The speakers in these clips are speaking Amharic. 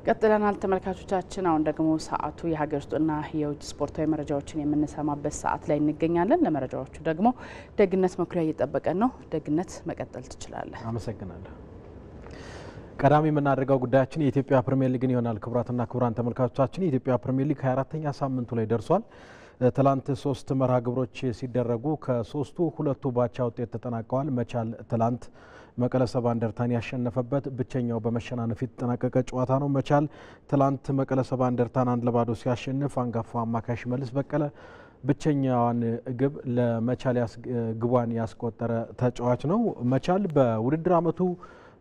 ቀጥለናል ተመልካቾቻችን። አሁን ደግሞ ሰዓቱ የሀገር ውስጥና የውጭ ስፖርታዊ መረጃዎችን የምንሰማበት ሰዓት ላይ እንገኛለን። ለመረጃዎቹ ደግሞ ደግነት መኩሪያ እየጠበቀን ነው። ደግነት መቀጠል ትችላለህ። አመሰግናለሁ። ቀዳሚ የምናደርገው ጉዳያችን የኢትዮጵያ ፕሪሚየር ሊግን ይሆናል። ክቡራትና ክቡራን ተመልካቾቻችን የኢትዮጵያ ፕሪሚየር ሊግ 24ኛ ሳምንቱ ላይ ደርሷል። ትላንት 3 መርሃ ግብሮች ሲደረጉ ከ3ቱ 2ቱ ባቻ ውጤት ተጠናቀዋል። መቻል ትላንት መቀለ ሰባ እንደርታን ያሸነፈበት ብቸኛው በመሸናነፍ የተጠናቀቀ ጨዋታ ነው። መቻል ትላንት መቀለ ሰባ እንደርታን 1-0 ሲያሸንፍ አንጋፋው አማካይ ሽመልስ በቀለ ብቸኛዋን ግብ ለመቻል ግቧን ያስቆጠረ ተጫዋች ነው። መቻል በውድድር ዓመቱ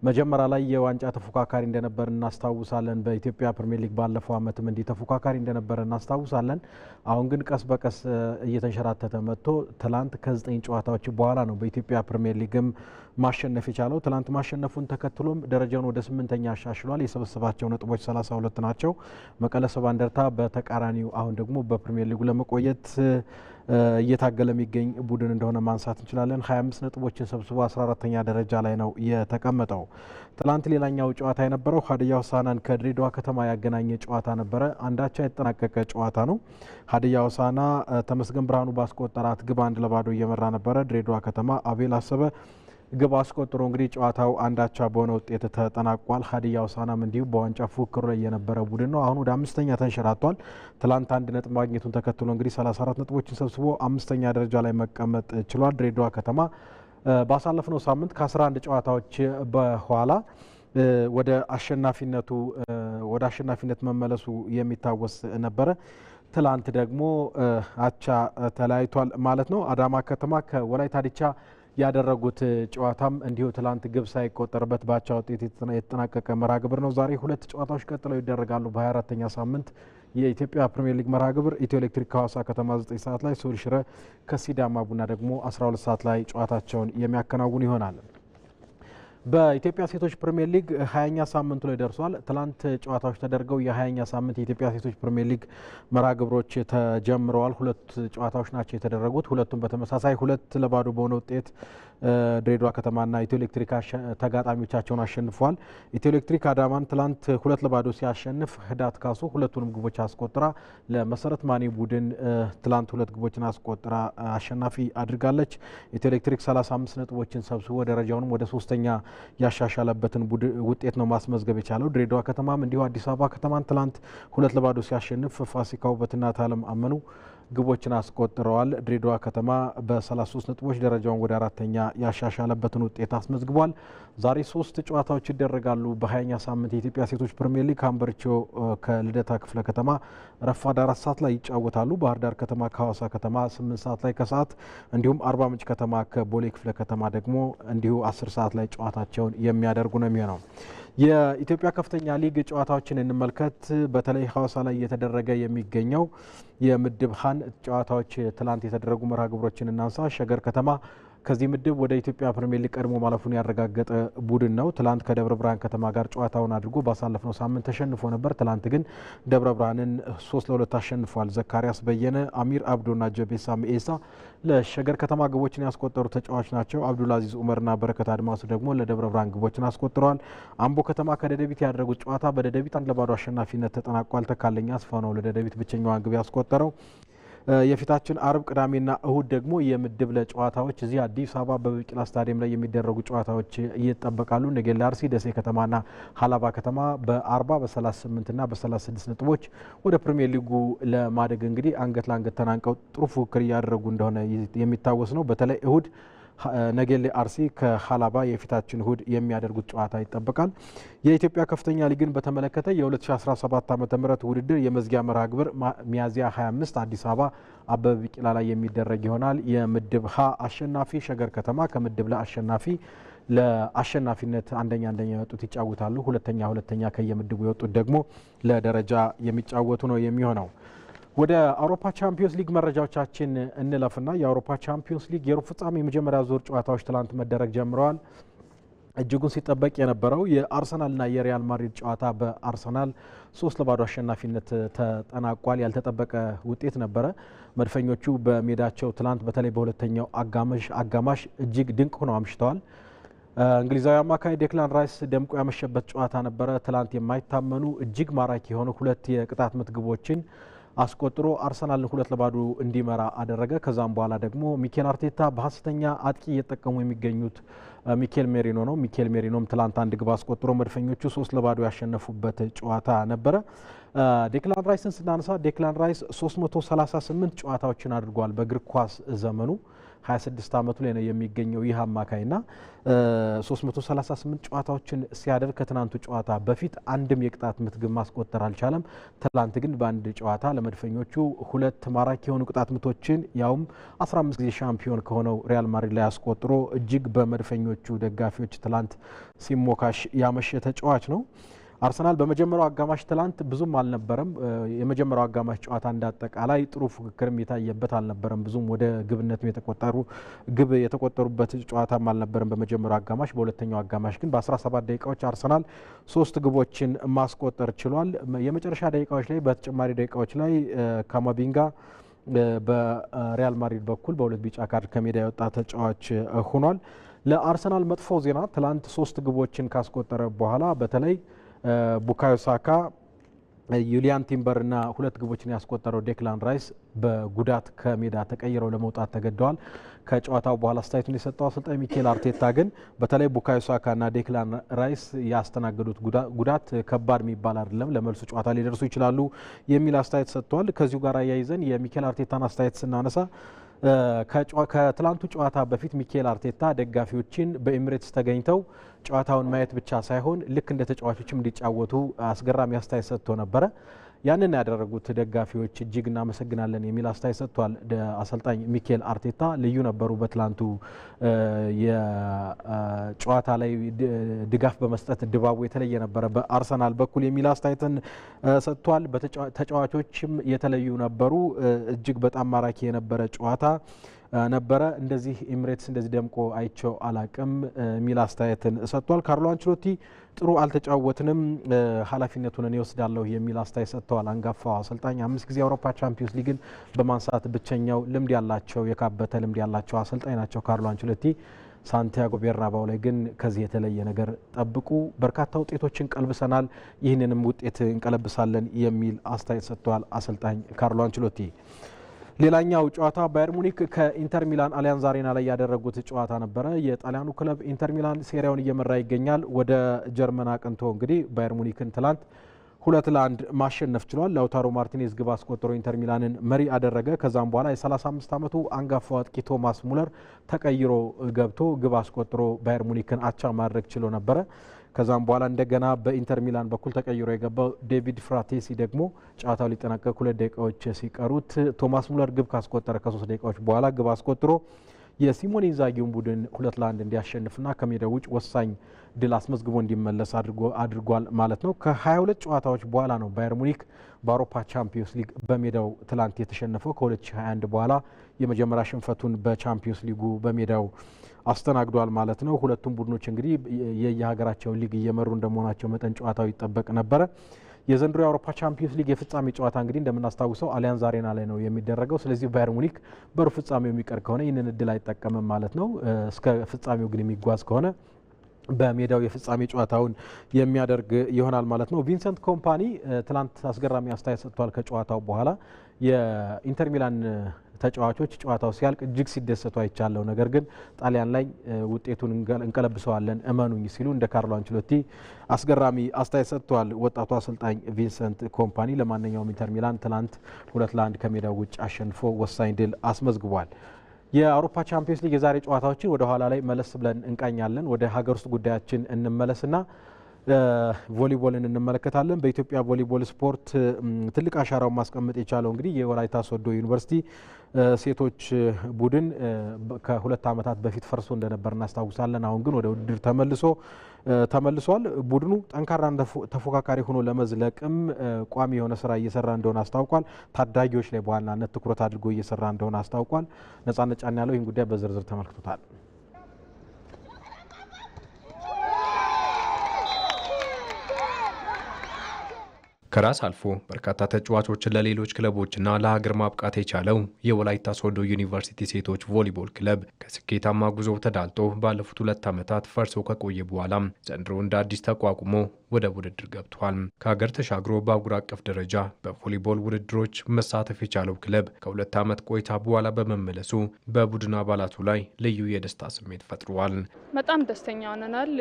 መጀመሪያ ላይ የዋንጫ ተፎካካሪ እንደነበር እናስታውሳለን። በኢትዮጵያ ፕሪሚየር ሊግ ባለፈው ዓመትም እንዲህ ተፎካካሪ እንደነበር እናስታውሳለን። አሁን ግን ቀስ በቀስ እየተንሸራተተ መጥቶ ትላንት ከ9 ጨዋታዎች በኋላ ነው በኢትዮጵያ ፕሪሚየር ሊግም ማሸነፍ የቻለው። ትላንት ማሸነፉን ተከትሎም ደረጃውን ወደ 8ኛ አሻሽሏል። የሰበሰባቸው ነጥቦች 32 ናቸው። መቀለ ሰባ እንደርታ በተቃራኒው አሁን ደግሞ በፕሪሚየር ሊጉ ለመቆየት እየታገለ የሚገኝ ቡድን እንደሆነ ማንሳት እንችላለን። 25 ነጥቦችን ሰብስቦ 14ኛ ደረጃ ላይ ነው የተቀመጠው። ትላንት ሌላኛው ጨዋታ የነበረው ሀዲያ ሆሳዕናን ከድሬዳዋ ከተማ ያገናኘ ጨዋታ ነበረ። አንዳቻ የተጠናቀቀ ጨዋታ ነው። ሀዲያ ሆሳዕና ተመስገን ብርሃኑ ባስቆጠራት ግብ 1-0 እየመራ ነበረ። ድሬዳዋ ከተማ አቤል አሰበ ግብ አስቆጥሮ እንግዲህ ጨዋታው አንዳቻ በሆነ ውጤት ተጠናቋል። ሀዲያ ሆሳዕናም እንዲሁ በዋንጫ ፉክክሩ ላይ የነበረ ቡድን ነው። አሁን ወደ 5ኛ ተንሸራቷል። ትላንት 1 ነጥብ ማግኘቱን ተከትሎ እንግዲህ 34 ነጥቦችን ሰብስቦ 5ኛ ደረጃ ላይ መቀመጥ ችሏል። ድሬዳዋ ከተማ ባሳለፍነው ሳምንት ከ11 ጨዋታዎች በኋላ ወደ አሸናፊነት መመለሱ የሚታወስ ነበረ። ትላንት ደግሞ አቻ ተለያይቷል ማለት ነው። አዳማ ከተማ ከወላይታ ዲቻ ያደረጉት ጨዋታም እንዲሁ ትላንት ግብ ሳይቆጠርበት ባቻ ውጤት የተጠናቀቀ መርሃ ግብር ነው። ዛሬ 2 ጨዋታዎች ቀጥለው ይደረጋሉ። በ24ኛ ሳምንት የኢትዮጵያ ፕሪሚየር ሊግ መርሃ ግብር ኢትዮ ኤሌክትሪክ ከሐዋሳ ከተማ 9 ሰዓት ላይ፣ ሱል ሽረ ከሲዳማ ቡና ደግሞ 12 ሰዓት ላይ ጨዋታቸውን የሚያከናውኑ ይሆናል። በኢትዮጵያ ሴቶች ፕሪሚየር ሊግ 20ኛ ሳምንቱ ላይ ደርሷል። ትላንት ጨዋታዎች ተደርገው የ20ኛ ሳምንት የኢትዮጵያ ሴቶች ፕሪሚየር ሊግ መርሃ ግብሮች ተጀምረዋል። 2 ጨዋታዎች ናቸው የተደረጉት። ሁለቱም በተመሳሳይ 2-0 በሆነ ውጤት ድሬዳዋ ከተማና ኢትዮ ኤሌክትሪክ ተጋጣሚዎቻቸውን አሸንፈዋል። ኢትዮ ኤሌክትሪክ አዳማን ትላንት 2-0 ሲያሸንፍ ህዳት ካሱ ሁለቱንም ግቦች አስቆጥራ ለመሰረት ማኔ ቡድን ትላንት 2 ግቦችን አስቆጥራ አሸናፊ አድርጋለች። ኢትዮ ኤሌክትሪክ 35 ነጥቦችን ሰብስቦ ደረጃውንም ወደ 3ኛ ያሻሻለበትን ውጤት ነው ማስመዝገብ የቻለው። ድሬዳዋ ከተማም እንዲሁ አዲስ አበባ ከተማን ትላንት 2-0 ሲያሸንፍ ፋሲካ ውበትና ታለም አመኑ ግቦችን አስቆጥረዋል። ድሬዳዋ ከተማ በ33 ነጥቦች ደረጃውን ወደ 4ኛ ያሻሻለበትን ውጤት አስመዝግቧል። ዛሬ 3 ጨዋታዎች ይደረጋሉ። በ20ኛ ሳምንት የኢትዮጵያ ሴቶች ፕሪሚየር ሊግ ሀምበሪቾ ከልደታ ክፍለ ከተማ ረፋድ 4 ሰዓት ላይ ይጫወታሉ። ባህር ዳር ከተማ ከሐዋሳ ከተማ 8 ሰዓት ላይ ከሰዓት፣ እንዲሁም አርባ ምንጭ ከተማ ከቦሌ ክፍለ ከተማ ደግሞ እንዲሁ 10 ሰዓት ላይ ጨዋታቸውን የሚያደርጉ ነው የሚሆነው። የኢትዮጵያ ከፍተኛ ሊግ ጨዋታዎችን እንመልከት። በተለይ ሐዋሳ ላይ እየተደረገ የሚገኘው የምድብ ሀን ጨዋታዎች ትላንት የተደረጉ መርሃ ግብሮችን እናንሳ። ሸገር ከተማ ከዚህ ምድብ ወደ ኢትዮጵያ ፕሪሚየር ሊግ ቀድሞ ማለፉን ያረጋገጠ ቡድን ነው። ትላንት ከደብረ ብርሃን ከተማ ጋር ጨዋታውን አድርጎ ባሳለፍነው ሳምንት ተሸንፎ ነበር። ትላንት ግን ደብረ ብርሃንን 3-2 አሸንፏል። ዘካሪያስ በየነ፣ አሚር አብዶና ጀቤሳ ሚኤሳ ለሸገር ከተማ ግቦችን ያስቆጠሩ ተጫዋች ናቸው። አብዱልአዚዝ ኡመርና በረከት አድማሱ ደግሞ ለደብረ ብርሃን ግቦችን አስቆጥረዋል። አምቦ ከተማ ከደደቢት ያደረጉት ጨዋታ በደደቢት 1-0 አሸናፊነት ተጠናቋል። ተካለኛ አስፋው ነው ለደደቢት ብቸኛዋን ግብ ያስቆጠረው። የፊታችን አርብ ቅዳሜና እሁድ ደግሞ የምድብ ለጨዋታዎች እዚህ አዲስ አበባ በቢቂላ ስታዲየም ላይ የሚደረጉ ጨዋታዎች ይጠበቃሉ። ነገሌ አርሲ፣ ደሴ ከተማና ሀላባ ከተማ በ40 በ38ና በ36 ነጥቦች ወደ ፕሪሚየር ሊጉ ለማደግ እንግዲህ አንገት ለአንገት ተናንቀው ጥሩ ፉክክር እያደረጉ እንደሆነ የሚታወስ ነው። በተለይ እሁድ ነገሌ አርሲ ከሀላባ የፊታችን እሁድ የሚያደርጉት ጨዋታ ይጠበቃል። የኢትዮጵያ ከፍተኛ ሊግን በተመለከተ የ2017 ዓ.ም ውድድር የመዝጊያ መርሃ ግብር ሚያዝያ 25 አዲስ አበባ አበበ ቢቂላ ላይ የሚደረግ ይሆናል። የምድብ ሀ አሸናፊ ሸገር ከተማ ከምድብ ለ አሸናፊ ለአሸናፊነት አንደኛ የወጡት ይጫወታሉ። ሁለተኛ ከየምድቡ የወጡት ደግሞ ለደረጃ የሚጫወቱ ነው የሚሆነው። ወደ አውሮፓ ቻምፒዮንስ ሊግ መረጃዎቻችን እንለፍና የአውሮፓ ቻምፒዮንስ ሊግ የሩብ ፍጻሜ የመጀመሪያ ዙር ጨዋታዎች ትላንት መደረግ ጀምረዋል። እጅጉን ሲጠበቅ የነበረው የአርሰናልና የሪያል ማድሪድ ጨዋታ በአርሰናል 3-0 አሸናፊነት ተጠናቋል። ያልተጠበቀ ውጤት ነበረ። መድፈኞቹ በሜዳቸው ትላንት በተለይ በሁለተኛው አጋማሽ እጅግ ድንቅ ሆነው አምሽተዋል። እንግሊዛዊ አማካይ ዴክላን ራይስ ደምቆ ያመሸበት ጨዋታ ነበረ። ትላንት የማይታመኑ እጅግ ማራኪ የሆኑ ሁለት የቅጣት ምት ግቦችን አስቆጥሮ አርሰናልን 2-0 እንዲመራ አደረገ። ከዛም በኋላ ደግሞ ሚኬል አርቴታ በሀሰተኛ አጥቂ እየተጠቀሙ የሚገኙት ሚኬል ሜሪኖ ነው። ሚኬል ሜሪኖም ትላንት አንድ ግብ አስቆጥሮ መድፈኞቹ 3-0 ያሸነፉበት ጨዋታ ነበረ። ዴክላን ራይስን ስናነሳ ዴክላን ራይስ 338 ጨዋታዎችን አድርጓል በእግር ኳስ ዘመኑ 26 ዓመቱ ላይ ነው የሚገኘው ይህ አማካይና 338 ጨዋታዎችን ሲያደርግ ከትናንቱ ጨዋታ በፊት አንድም የቅጣት ምት ግብ ማስቆጠር አልቻለም። ትላንት ግን በአንድ ጨዋታ ለመድፈኞቹ ሁለት ማራኪ የሆኑ ቅጣት ምቶችን ያውም 15 ጊዜ ሻምፒዮን ከሆነው ሪያል ማድሪድ ላይ አስቆጥሮ እጅግ በመድፈኞቹ ደጋፊዎች ትላንት ሲሞካሽ ያመሸ ተጫዋች ነው። አርሰናል በመጀመሪያው አጋማሽ ትላንት ብዙም አልነበረም። የመጀመሪያው አጋማሽ ጨዋታ እንዳጠቃላይ ጥሩ ፉክክርም የታየበት አልነበረም። ብዙም ወደ ግብነትም የተቆጠሩበት ጨዋታም አልነበረም በመጀመሪያው አጋማሽ። በሁለተኛው አጋማሽ ግን በ17 ደቂቃዎች አርሰናል 3 ግቦችን ማስቆጠር ችሏል። የመጨረሻ ደቂቃዎች ላይ በተጨማሪ ደቂቃዎች ላይ ካማቪንጋ በሪያል ማድሪድ በኩል በሁለት ቢጫ ካርድ ከሜዳ የወጣ ተጫዋች ሆኗል። ለአርሰናል መጥፎ ዜና ትላንት 3 ግቦችን ካስቆጠረ በኋላ በተለይ ቡካዮ ሳካ፣ ዩሊያን ቲምበርና 2 ግቦችን ያስቆጠረው ዴክላን ራይስ በጉዳት ከሜዳ ተቀይረው ለመውጣት ተገደዋል። ከጨዋታው በኋላ አስተያየቱን የሰጠው አሰልጣኝ ሚኬል አርቴታ ግን በተለይ ቡካዮ ሳካና ዴክላን ራይስ ያስተናገዱት ጉዳት ከባድ የሚባል አይደለም፣ ለመልሱ ጨዋታ ሊደርሱ ይችላሉ የሚል አስተያየት ሰጥተዋል። ከዚሁ ጋር አያይዘን የሚኬል አርቴታን አስተያየት ስናነሳ ከትላንቱ ጨዋታ በፊት ሚኬል አርቴታ ደጋፊዎችን በኤሚሬትስ ተገኝተው ጨዋታውን ማየት ብቻ ሳይሆን ልክ እንደ ተጫዋቾችም እንዲጫወቱ አስገራሚ አስተያየት ሰጥቶ ነበረ። ያንን ያደረጉት ደጋፊዎች እጅግ እናመሰግናለን የሚል አስተያየት ሰጥቷል። አሰልጣኝ ሚኬል አርቴታ ልዩ ነበሩ በትላንቱ የጨዋታ ላይ ድጋፍ በመስጠት ድባቡ የተለየ ነበረ በአርሰናል በኩል የሚል አስተያየትን ሰጥቷል። ተጫዋቾችም የተለዩ ነበሩ። እጅግ በጣም ማራኪ የነበረ ጨዋታ ነበረ። እንደዚህ ኤሚሬትስ እንደዚህ ደምቆ አይቸው አላቅም የሚል አስተያየትን ሰጥቷል። ካርሎ አንቸሎቲ ጥሩ አልተጫወትንም፣ ኃላፊነቱን እኔ ወስዳለሁ የሚል አስተያየት ሰጥተዋል። አንጋፋው አሰልጣኝ 5 ጊዜ የአውሮፓ ቻምፒዮንስ ሊግን በማንሳት ብቸኛው ልምድ ያላቸው የካበተ ልምድ ያላቸው አሰልጣኝ ናቸው ካርሎ አንቸሎቲ። ሳንቲያጎ ቤርናባው ላይ ግን ከዚህ የተለየ ነገር ጠብቁ፣ በርካታ ውጤቶችን ቀልብሰናል፣ ይህንንም ውጤት እንቀለብሳለን የሚል አስተያየት ሰጥተዋል አሰልጣኝ ካርሎ አንቸሎቲ። ሌላኛው ጨዋታ ባየር ሙኒክ ከኢንተር ሚላን አሊያንዝ አሬና ላይ ያደረጉት ጨዋታ ነበረ። የጣሊያኑ ክለብ ኢንተር ሚላን ሴሪያውን እየመራ ይገኛል። ወደ ጀርመን አቅንቶ እንግዲህ ባየር ሙኒክን ትላንት 2-1 ማሸነፍ ችሏል። ላውታሮ ማርቲኔዝ ግብ አስቆጥሮ ኢንተር ሚላንን መሪ አደረገ። ከዛም በኋላ የ35 ዓመቱ አንጋፋው አጥቂ ቶማስ ሙለር ተቀይሮ ገብቶ ግብ አስቆጥሮ ባየር ሙኒክን አቻ ማድረግ ችሎ ነበረ። ከዛም በኋላ እንደገና በኢንተር ሚላን በኩል ተቀይሮ የገባው ዴቪድ ፍራቴሲ ደግሞ ጨዋታው ሊጠናቀቅ 2 ደቂቃዎች ሲቀሩት ቶማስ ሙለር ግብ ካስቆጠረ ከ3 ደቂቃዎች በኋላ ግብ አስቆጥሮ የሲሞኔ ኢንዛጊውን ቡድን 2-1 እንዲያሸንፍና ከሜዳው ውጭ ወሳኝ ድል አስመዝግቦ እንዲመለስ አድርጓል ማለት ነው። ከ22 ጨዋታዎች በኋላ ነው ባየር ሙኒክ በአውሮፓ ቻምፒዮንስ ሊግ በሜዳው ትላንት የተሸነፈው። ከ2021 በኋላ የመጀመሪያ ሽንፈቱን በቻምፒዮንስ ሊጉ በሜዳው አስተናግዷል ማለት ነው። ሁለቱም ቡድኖች እንግዲህ የየሀገራቸውን ሊግ እየመሩ እንደመሆናቸው መጠን ጨዋታው ይጠበቅ ነበረ። የዘንድሮ የአውሮፓ ቻምፒዮንስ ሊግ የፍጻሜ ጨዋታ እንግዲህ እንደምናስታውሰው አሊያንዝ አሬና ላይ ነው የሚደረገው። ስለዚህ ባየር ሙኒክ በሩብ ፍጻሜው የሚቀር ከሆነ ይህንን እድል አይጠቀምም ማለት ነው። እስከ ፍጻሜው ግን የሚጓዝ ከሆነ በሜዳው የፍጻሜ ጨዋታውን የሚያደርግ ይሆናል ማለት ነው። ቪንሰንት ኮምፓኒ ትላንት አስገራሚ አስተያየት ሰጥቷል ከጨዋታው በኋላ። የኢንተር ሚላን ተጫዋቾች ጨዋታው ሲያልቅ እጅግ ሲደሰቱ አይቻለሁ፣ ነገር ግን ጣሊያን ላይ ውጤቱን እንቀለብሰዋለን እመኑኝ ሲሉ እንደ ካርሎ አንቸሎቲ አስገራሚ አስተያየት ሰጥተዋል ወጣቱ አሰልጣኝ ቪንሰንት ኮምፓኒ። ለማንኛውም ኢንተር ሚላን ትላንት 2-1 ከሜዳው ውጭ አሸንፎ ወሳኝ ድል አስመዝግቧል። የአውሮፓ ቻምፒዮንስ ሊግ የዛሬ ጨዋታዎችን ወደ ኋላ ላይ መለስ ብለን እንቃኛለን። ወደ ሀገር ውስጥ ጉዳያችን እንመለስና ቮሊቦልን እንመለከታለን። በኢትዮጵያ ቮሊቦል ስፖርት ትልቅ አሻራውን ማስቀመጥ የቻለው እንግዲህ የወላይታ ሶዶ ዩኒቨርሲቲ ሴቶች ቡድን ከ2 ዓመታት በፊት ፈርሶ እንደነበር እናስታውሳለን። አሁን ግን ወደ ውድድር ተመልሷል። ቡድኑ ጠንካራ ተፎካካሪ ሆኖ ለመዝለቅም ቋሚ የሆነ ስራ እየሰራ እንደሆነ አስታውቋል። ታዳጊዎች ላይ በዋናነት ትኩረት አድርጎ እየሰራ እንደሆነ አስታውቋል። ነጻነት ጫን ያለው ይህን ጉዳይ በዝርዝር ተመልክቶታል። ከራስ አልፎ በርካታ ተጫዋቾችን ለሌሎች ክለቦችና ለሀገር ማብቃት የቻለው የወላይታ ሶዶ ዩኒቨርሲቲ ሴቶች ቮሊቦል ክለብ ከስኬታማ ጉዞ ተዳልጦ ባለፉት 2 ዓመታት ፈርሶ ከቆየ በኋላ ዘንድሮ እንደ አዲስ ተቋቁሞ ወደ ውድድር ገብቷል። ከሀገር ተሻግሮ በአህጉር አቀፍ ደረጃ በቮሊቦል ውድድሮች መሳተፍ የቻለው ክለብ ከ2 ዓመት ቆይታ በኋላ በመመለሱ በቡድን አባላቱ ላይ ልዩ የደስታ ስሜት ፈጥሯል። በጣም ደስተኛ ሆነናል።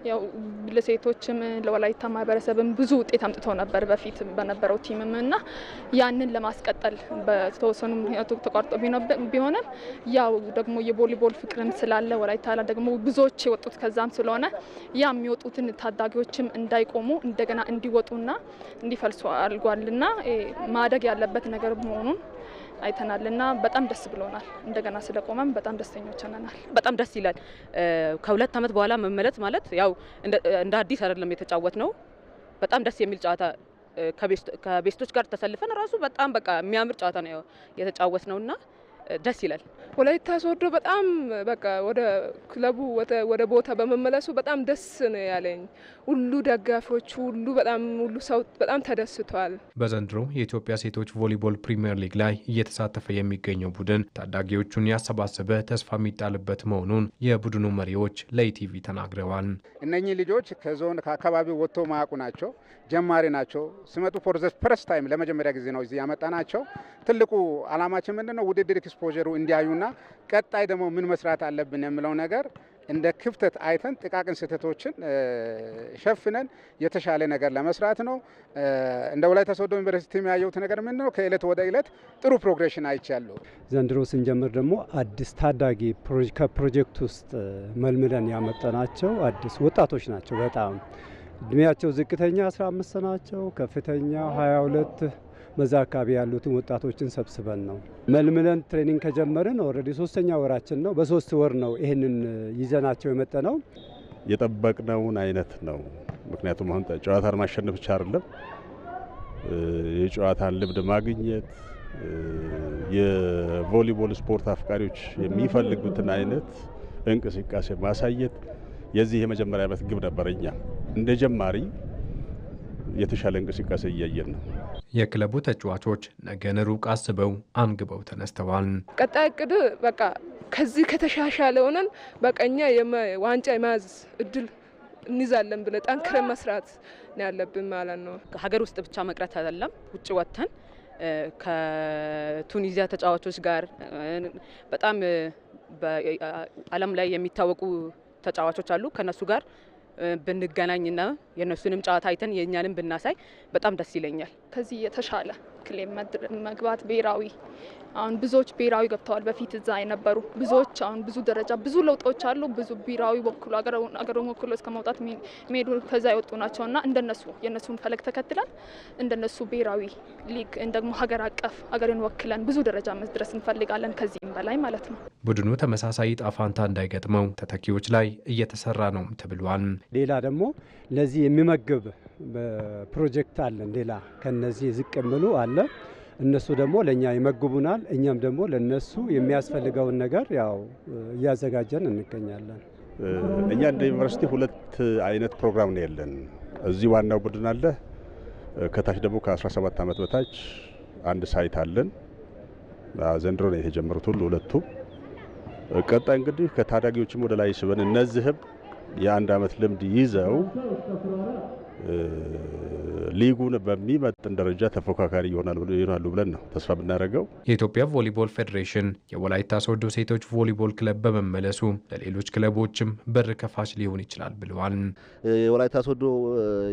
ያው ለሴቶችም ለወላይታ ማህበረሰብም ብዙ ውጤት አምጥተው ነበር በፊት በነበረው ቲምም እና ያንን ለማስቀጠል በተወሰኑ ምክንያቶች ተቋርጦ ቢሆንም ያው ደግሞ የቮሊቦል ፍቅርም ስላለ ወላይታ ደግሞ ብዙዎች የወጡት ከዛም ስለሆነ ያ የሚወጡትን ታዳጊዎችም እንዳይቆሙ እንደገና እንዲወጡና እንዲፈልሱ አድርጓልና ማደግ ያለበት ነገር መሆኑን አይተናልና በጣም ደስ ብሎናል። እንደገና ስለቆመም በጣም ደስተኞች ነናል። በጣም ደስ ይላል። ከ2 ዓመት በኋላ መመለስ ማለት ያው እንደ አዲስ አይደለም የተጫወት ነው። በጣም ደስ የሚል ጨዋታ ከቤስቶች ጋር ተሰልፈን ራሱ በጣም በቃ የሚያምር ጨዋታ ነው የተጫወት ነውና ደስ ይላል። ወላይታ ሶዶ በጣም በቃ ወደ ክለቡ ወደ ቦታ በመመለሱ በጣም ደስ ነው ያለኝ። ሁሉ ደጋፊዎቹ ሁሉ ሰው በጣም ተደስቷል። በዘንድሮ የኢትዮጵያ ሴቶች ቮሊቦል ፕሪሚየር ሊግ ላይ እየተሳተፈ የሚገኘው ቡድን ታዳጊዎቹን ያሰባሰበ ተስፋ የሚጣልበት መሆኑን የቡድኑ መሪዎች ለኢቲቪ ተናግረዋል። እነኚህ ልጆች ከዞን ከአካባቢው ወጥቶ ማያውቁ ናቸው፣ ጀማሪ ናቸው። ሲመጡ ፎር ዘ ፈርስት ታይም ለመጀመሪያ ጊዜ ነው እዚህ ያመጣ ናቸው። ትልቁ አላማችን ምንድነው? ውድድር ኤክስፖዠሩ እንዲያዩና ቀጣይ ደግሞ ምን መስራት አለብን የሚለው ነገር እንደ ክፍተት አይተን ጥቃቅን ስህተቶችን ሸፍነን የተሻለ ነገር ለመስራት ነው። እንደ ወላይታ ሶዶ ዩኒቨርሲቲ የሚያየውት ነገር ምንድነው? ከእለት ወደ እለት ጥሩ ፕሮግሬሽን አይቻለሁ። ዘንድሮ ስንጀምር ደግሞ አዲስ ታዳጊ ከፕሮጀክት ውስጥ መልምለን ያመጣናቸው አዲስ ወጣቶች ናቸው። በጣም እድሜያቸው ዝቅተኛ 15 ናቸው፣ ከፍተኛ 22 በዛ አካባቢ ያሉትን ወጣቶችን ሰብስበን ነው መልምለን ትሬኒንግ ከጀመርን ኦልሬዲ 3ኛ ወራችን ነው። በ3 ወር ነው ይሄንን ይዘናቸው የመጣነው። የጠበቅነውን አይነት ነው። ምክንያቱም አሁን ጨዋታን ማሸነፍ ብቻ አይደለም፣ የጨዋታን ልምድ ማግኘት የቮሊቦል ስፖርት አፍቃሪዎች የሚፈልጉትን አይነት እንቅስቃሴ ማሳየት የዚህ የመጀመሪያ ዓመት ግብ ነበረኛ። እንደ ጀማሪ የተሻለ እንቅስቃሴ እያየን ነው። የክለቡ ተጫዋቾች ነገን ሩቅ አስበው አንግበው ተነስተዋል። ቀጣይ እቅድ በቃ ከዚህ ከተሻሻለ ሆነን በቀኛ ዋንጫ የመያዝ እድል እንይዛለን ብለን ጠንክረን መስራት ነው ያለብን ማለት ነው። ሀገር ውስጥ ብቻ መቅረት አይደለም፣ ውጭ ወጥተን ከቱኒዚያ ተጫዋቾች ጋር በጣም በዓለም ላይ የሚታወቁ ተጫዋቾች አሉ። ከነሱ ጋር ብንገናኝና የነሱንም ጨዋታ አይተን የኛንም ብናሳይ በጣም ደስ ይለኛል። ከዚህ የተሻለ ክሌም መግባት ብሔራዊ አሁን ብዙዎች ብሔራዊ ገብተዋል። በፊት እዛ የነበሩ ብዙዎች አሁን ብዙ ደረጃ ብዙ ለውጦች አሉ። ብዙ ብሔራዊ ወክሎ አገሩን ወክሎ እስከ መውጣት ሜዱ ከዛ የወጡ ናቸውና እንደነሱ የነሱን ፈለግ ተከትለን እንደነሱ ብሔራዊ ሊግ ደግሞ ሀገር አቀፍ ሀገርን ወክለን ብዙ ደረጃ መድረስ እንፈልጋለን፣ ከዚህም በላይ ማለት ነው። ቡድኑ ተመሳሳይ ዕጣ ፈንታ እንዳይገጥመው ተተኪዎች ላይ እየተሰራ ነው ተብሏል። ሌላ ደግሞ ለዚህ የሚመግብ ፕሮጀክት አለን። ሌላ ከነዚህ ዝቅ የሚሉ አለ። እነሱ ደግሞ ለኛ ይመግቡናል። እኛም ደግሞ ለነሱ የሚያስፈልገውን ነገር ያው እያዘጋጀን እንገኛለን። እኛ እንደ ዩኒቨርሲቲ 2 አይነት ፕሮግራም ነው ያለን። እዚህ ዋናው ቡድን አለ፣ ከታች ደግሞ ከ17 ዓመት በታች አንድ ሳይት አለን። ዘንድሮ ነው የተጀመሩት ሁለቱም። ቀጣይ እንግዲህ ከታዳጊዎችም ወደ ላይ ስበን እነዚህም የ1 ዓመት ልምድ ይዘው ሊጉን በሚመጥን ደረጃ ተፎካካሪ ይሆናሉ ብለን ነው ተስፋ ብናደርገው። የኢትዮጵያ ቮሊቦል ፌዴሬሽን የወላይታ ሶዶ ሴቶች ቮሊቦል ክለብ በመመለሱ ለሌሎች ክለቦችም በር ከፋች ሊሆን ይችላል ብለዋል። የወላይታ ሶዶ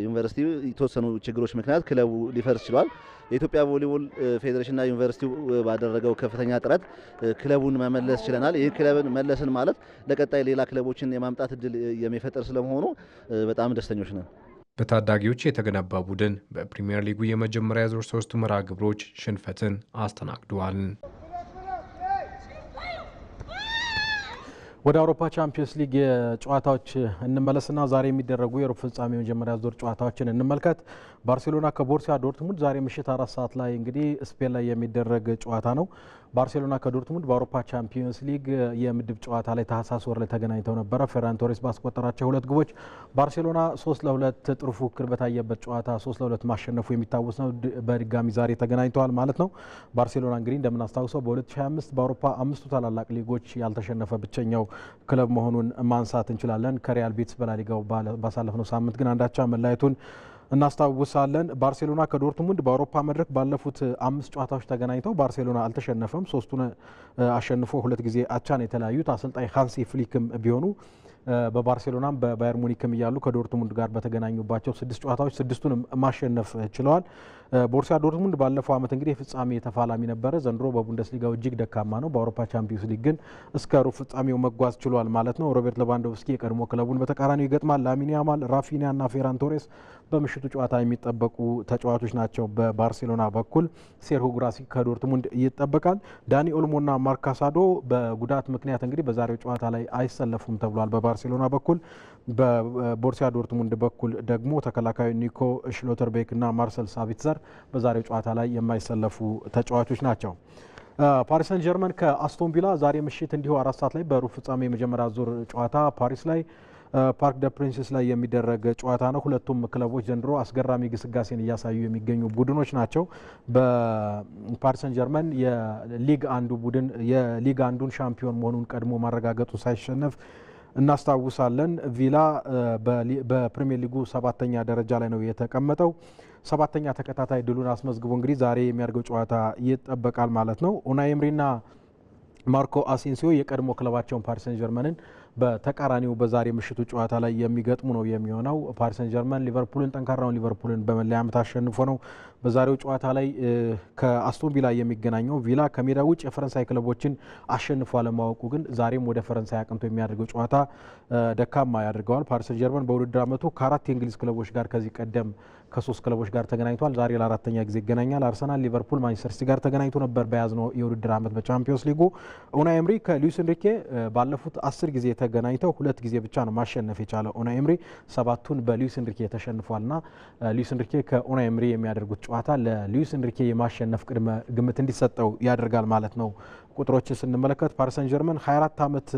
ዩኒቨርሲቲ የተወሰኑ ችግሮች ምክንያት ክለቡ ሊፈርስ ችሏል። የኢትዮጵያ ቮሊቦል ፌዴሬሽንና ዩኒቨርሲቲው ባደረገው ከፍተኛ ጥረት ክለቡን መመለስ ችለናል። ይህ ክለብን መለስን ማለት ለቀጣይ ሌላ ክለቦችን የማምጣት እድል የሚፈጠር ስለመሆኑ በጣም ደስተኞች ነን። በታዳጊዎች የተገነባ ቡድን በፕሪሚየር ሊጉ የመጀመሪያ ዙር 3 መርሃ ግብሮች ሽንፈትን አስተናግደዋል። ወደ አውሮፓ ቻምፒየንስ ሊግ ጨዋታዎች እንመለስና ዛሬ የሚደረጉ የሩብ ፍጻሜ የመጀመሪያ ዙር ጨዋታዎችን እንመልከት። ባርሴሎና ከቦሩሲያ ዶርትሙንድ ዛሬ ምሽት 4 ሰዓት ላይ እንግዲህ ስፔን ላይ የሚደረግ ጨዋታ ነው። ባርሴሎና ከዶርትሙንድ በአውሮፓ ቻምፒየንስ ሊግ የምድብ ጨዋታ ላይ ታህሳስ ወር ላይ ተገናኝተው ነበረ። ፌራን ቶሬስ ባስቆጠራቸው 2 ግቦች ባርሴሎና 3-2 ጥሩ ፉክክር በታየበት ጨዋታ 3-2 ማሸነፉ የሚታወስ ነው። በድጋሚ ዛሬ ተገናኝተዋል ማለት ነው። ባርሴሎና እንግዲህ እንደምናስታውሰው በ2025 በአውሮፓ 5 ታላላቅ ሊጎች ያልተሸነፈ ብቸኛው ክለብ መሆኑን ማንሳት እንችላለን። ከሪያል ቤቲስ በላሊጋው ባሳለፍነው ሳምንት ግን አንዳቻ መለያየቱን እናስታውሳለን። ባርሴሎና ከዶርትሙንድ በአውሮፓ መድረክ ባለፉት 5 ጨዋታዎች ተገናኝተው ባርሴሎና አልተሸነፈም። 3ቱን አሸንፎ 2 ጊዜ አቻን የተለያዩት አሰልጣኝ ሃንሲ ፍሊክም ቢሆኑ በባርሴሎናም በባየር ሙኒክም እያሉ ከዶርትሙንድ ጋር በተገናኙባቸው 6 ጨዋታዎች 6ቱንም ማሸነፍ ችለዋል። ቦሩሲያ ዶርትሙንድ ባለፈው ዓመት እንግዲህ የፍጻሜ ተፋላሚ ነበረ። ዘንድሮ በቡንደስሊጋው እጅግ ደካማ ነው። በአውሮፓ ቻምፒየንስ ሊግ ግን እስከ ሩብ ፍጻሜው መጓዝ ችሏል ማለት ነው። ሮቤርት ሌቫንዶቭስኪ የቀድሞ ክለቡን በተቃራኒው ይገጥማል። ላሚን ያማል፣ ራፊኒያ እና ፌራን ቶሬስ በምሽቱ ጨዋታ የሚጠበቁ ተጫዋቾች ናቸው። በባርሴሎና በኩል ሴርሁ ጉራሲ ከዶርትሙንድ ይጠበቃል። ዳኒ ኦልሞና ማርክ ካሳዶ በጉዳት ምክንያት እንግዲህ በዛሬው ጨዋታ ላይ አይሰለፉም ተብሏል በባርሴሎና በኩል። በቦሩሲያ ዶርትሙንድ በኩል ደግሞ ተከላካዩ ኒኮ ሽሎተርቤክ እና ማርሰል ሳቢትዘር በዛሬው ጨዋታ ላይ የማይሰለፉ ተጫዋቾች ናቸው። ፓሪስ ሰን ጀርመን ከአስቶን ቪላ ዛሬ ምሽት እንዲሁ 4 ሰዓት ላይ በሩብ ፍጻሜ የመጀመሪያ ዙር ጨዋታ ፓሪስ ላይ ፓርክ ደ ፕሪንስስ ላይ የሚደረግ ጨዋታ ነው። ሁለቱም ክለቦች ዘንድሮ አስገራሚ ግስጋሴን እያሳዩ የሚገኙ ቡድኖች ናቸው። በፓሪስ ሰን ጀርመን የሊግ አንዱን ሻምፒዮን መሆኑን ቀድሞ ማረጋገጡ ሳይሸነፍ እናስታውሳለን። ቪላ በፕሪሚየር ሊጉ 7ኛ ደረጃ ላይ ነው የተቀመጠው። 7ኛ ተከታታይ ድሉን አስመዝግቦ እንግዲህ ዛሬ የሚያደርገው ጨዋታ ይጠበቃል ማለት ነው። ኡናይ ኤምሪና ማርኮ አሴንሲዮ የቀድሞ ክለባቸውን ፓሪስ ሰን ጀርመንን በተቃራኒው በዛሬ ምሽቱ ጨዋታ ላይ የሚገጥሙ ነው የሚሆነው። ፓሪስ ሰን ጀርመን ሊቨርፑልን ጠንካራውን ሊቨርፑልን በመለያ ምት አሸንፎ ነው በዛሬው ጨዋታ ላይ ከአስቶን ቪላ የሚገናኘው። ቪላ ከሜዳ ውጭ የፈረንሳይ ክለቦችን አሸንፎ አለማወቁ ግን ዛሬም ወደ ፈረንሳይ አቅንቶ የሚያደርገው ጨዋታ ደካማ ያደርገዋል። ፓሪስ ሰን ጀርመን በውድድር ዓመቱ ከ4 የእንግሊዝ ክለቦች ጋር ከዚህ ቀደም ከ3 ክለቦች ጋር ተገናኝቷል። ዛሬ ለ4ኛ ጊዜ ይገናኛል። አርሰናል፣ ሊቨርፑል፣ ማንቸስተር ሲቲ ጋር ተገናኝቶ ነበር በያዝነው የውድድር ዓመት በቻምፒዮንስ ሊጉ። ኡናይ ኤምሪ ከሉዊስ ኤንሪኬ ባለፉት 10 ጊዜ ተገናኝተው 2 ጊዜ ብቻ ነው ማሸነፍ የቻለው። ኡናይ ኤምሪ 7ቱን በሉዊስ ኤንሪኬ ተሸንፏልና ሉዊስ ኤንሪኬ ከኡናይ ኤምሪ የሚያደርጉት ጨዋታ ለሉዊስ ኤንሪኬ የማሸነፍ ቅድመ ግምት እንዲሰጠው ያደርጋል ማለት ነው። ቁጥሮችን ስንመለከት ፓሪስ ሰን ጀርመን 24 ዓመት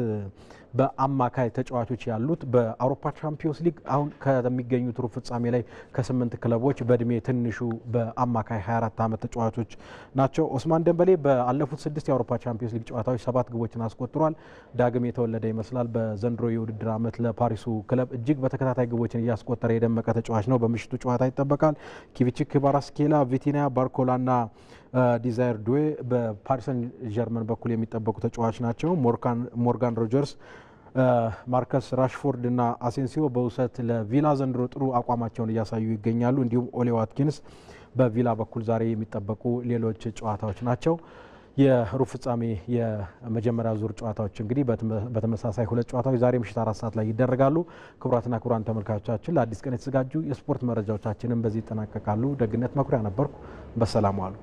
በአማካይ ተጫዋቾች ያሉት በአውሮፓ ቻምፒዮንስ ሊግ አሁን ከሚገኙት ሩብ ፍጻሜ ላይ ከ8 ክለቦች በእድሜ ትንሹ በአማካይ 24 ዓመት ተጫዋቾች ናቸው። ኦስማን ደንበሌ ባለፉት 6 የአውሮፓ ቻምፒዮንስ ሊግ ጨዋታዎች 7 ግቦችን አስቆጥሯል። ዳግም የተወለደ ይመስላል። በዘንድሮ የውድድር ዓመት ለፓሪሱ ክለብ እጅግ በተከታታይ ግቦችን እያስቆጠረ የደመቀ ተጫዋች ነው። በምሽቱ ጨዋታ ይጠበቃል። ኪቪቺክ፣ ክቫራትስኬሊያ፣ ቪቲኒያ፣ ባርኮላና ዲዛይር ዱዌ በፓሪስ ሰን ጀርመን በኩል የሚጠበቁ ተጫዋች ናቸው። ሞርጋን ሮጀርስ፣ ማርከስ ራሽፎርድ እና አሴንሲዮ በውሰት ለቪላ ዘንድሮ ጥሩ አቋማቸውን እያሳዩ ይገኛሉ። እንዲሁም ኦሌ ዋትኪንስ በቪላ በኩል ዛሬ የሚጠበቁ ሌሎች ጨዋታዎች ናቸው። የሩብ ፍጻሜ የመጀመሪያ ዙር ጨዋታዎች እንግዲህ በተመሳሳይ 2 ጨዋታዎች ዛሬ ምሽት 4 ሰዓት ላይ ይደረጋሉ። ክቡራትና ክቡራን ተመልካቾቻችን ለአዲስ ቀን የተዘጋጁ የስፖርት መረጃዎቻችንን በዚህ ይጠናቀቃሉ። ደግነት መኩሪያ ነበርኩ። በሰላም ዋሉ።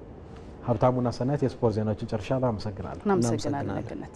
ሀብታሙና ሰናይት የስፖርት ዜናዎችን ጨርሻለሁ። አመሰግናለሁ። እናመሰግናለን ደግነት።